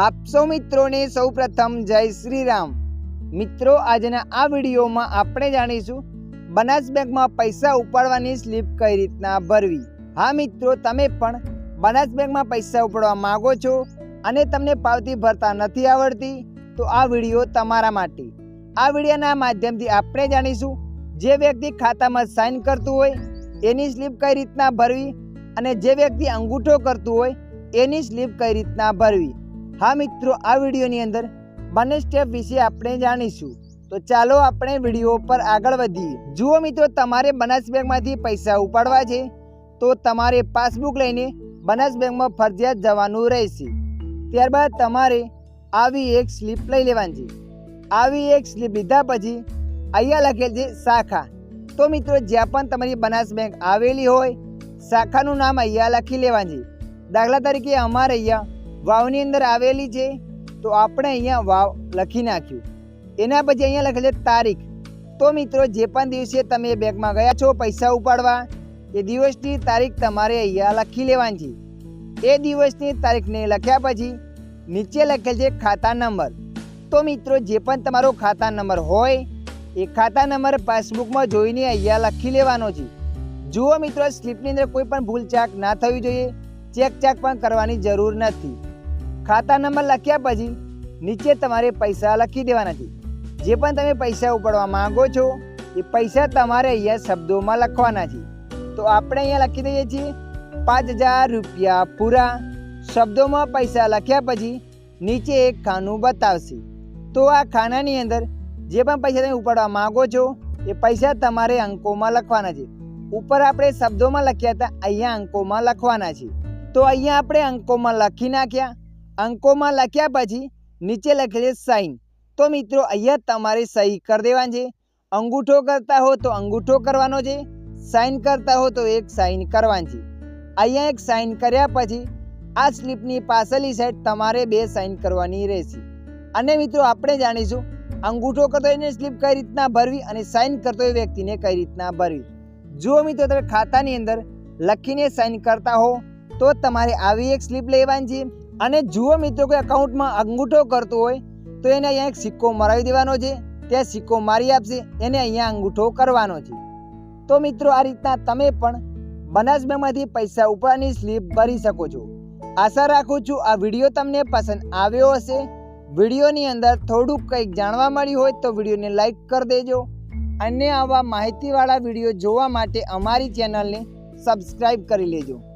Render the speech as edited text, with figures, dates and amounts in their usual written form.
આપ સૌ મિત્રોને સૌપ્રથમ જય શ્રી રામ। મિત્રો, આજના આ વિડીયોમાં આપણે જાણીશું બનાસ બેંકમાં પૈસા ઉપાડવાની સ્લીપ કઈ રીતના ભરવી। હા મિત્રો, તમે પણ બનાસ બેંકમાં પૈસા ઉપાડવા માંગો છો અને તમને પાવતી ભરતા નથી આવડતી તો આ વિડીયો તમારા માટે। આ વિડીયોના માધ્યમથી આપણે જાણીશું જે વ્યક્તિ ખાતામાં સાઇન કરતું હોય એની સ્લીપ કઈ રીતના ભરવી અને જે વ્યક્તિ અંગૂઠો કરતું હોય એની સ્લીપ કઈ રીતના ભરવી। હા મિત્રો, આ વિડીયોની અંદર બંને સ્ટેપ વિશે આપણે જાણીશું, તો ચાલો આપણે વિડીયો પર આગળ વધીએ। જુઓ મિત્રો, તમારે બનાસ બેંકમાંથી પૈસા ઉપાડવા છે તો તમારે પાસબુક લઈને બનાસ બેંકમાં ફરજિયાત જવાનું રહેશે। ત્યારબાદ તમારે આવી એક સ્લીપ લઈ લેવાની છે। આવી એક સ્લીપ લીધા પછી અહીંયા લખેલ છે શાખા। તો મિત્રો, જ્યાં પણ તમારી બનાસ બેંક આવેલી હોય શાખાનું નામ અહીંયા લખી લેવાનું છે। દાખલા તરીકે અમારે અહીંયા વાવની અંદર આવેલી છે તો આપણે અહીંયા વાવ લખી નાખ્યું। એના પછી અહીંયા લખેલ છે તારીખ। તો મિત્રો, જે પણ દિવસે તમે બેંકમાં ગયા છો પૈસા ઉપાડવા એ દિવસની તારીખ તમારે અહીંયા લખી લેવાની છે। એ દિવસની તારીખને લખ્યા પછી નીચે લખેલ છે ખાતા નંબર। તો મિત્રો, જે પણ તમારો ખાતા નંબર હોય એ ખાતા નંબર પાસબુકમાં જોઈને અહીંયા લખી લેવાનો છે। જુઓ મિત્રો, સ્લીપની અંદર કોઈ પણ ભૂલચાક ના થવી જોઈએ, ચેક પણ કરવાની જરૂર નથી। ખાતા નંબર લખ્યા પછી નીચે તમારે પૈસા લખી દેવાના છે। જે પણ તમે પૈસા ઉપાડવા માંગો છો એ પૈસા તમારે અહીંયા શબ્દોમાં લખવાના છે। તો આપણે અહીંયા લખી દઈએ છીએ 5000 રૂપિયા પૂરા। શબ્દોમાં પૈસા લખ્યા પછી નીચે એક ખાનું બતાવશે। તો આ ખાનાની અંદર જે પણ પૈસા તમે ઉપાડવા માંગો છો એ પૈસા તમારે અંકોમાં લખવાના છે। ઉપર આપણે શબ્દોમાં લખ્યા હતા, અહીંયા અંકોમાં લખવાના છે। તો અહીંયા આપણે અંકોમાં લખી નાખ્યા। અંકોમાં લખ્યા પછી નીચે લખેલી સાઇન। તો મિત્રો, અહીંયા તમારે સહી કરી દેવાની છે। અંગૂઠો કરતા હો તો અંગૂઠો કરવાનો છે, સાઇન કરતા હો તો એક સાઇન કરવાની છે। અહીંયા એક સાઇન કર્યા પછી આ સ્લીપની પાછળની સાઈડ તમારે 2 સાઇન કરવાની રહેશે। અને મિત્રો, આપણે જાણીશું અંગૂઠો કરતો એને સ્લીપ કઈ રીતના ભરવી અને સાઇન કરતો એ વ્યક્તિને કઈ રીતના ભરવી। જો મિત્રો તમે ખાતાની અંદર લખીને સાઇન કરતા હો તો તમારે આવી એક સ્લીપ લેવાની છે। અને જુઓ મિત્રો, કોઈ અકાઉન્ટમાં અંગૂઠો કરતો હોય તો એને અહીંયા એક સિક્કો મરાવી દેવાનો છે। ત્યાં સિક્કો મારી આપશે, એને અહીંયા અંગૂઠો કરવાનો છે। તો મિત્રો, આ રીતના તમે પણ બનાસ બેંકમાંથી પૈસા ઉપાડવાની સ્લીપ ભરી શકો છો। આશા રાખું છું આ વિડીયો તમને પસંદ આવ્યો હશે। વિડીયોની અંદર થોડુંક કંઈક જાણવા મળ્યું હોય તો વિડીયોને લાઈક કરી દેજો અને આવા માહિતીવાળા વિડીયો જોવા માટે અમારી ચેનલને સબસ્ક્રાઈબ કરી લેજો।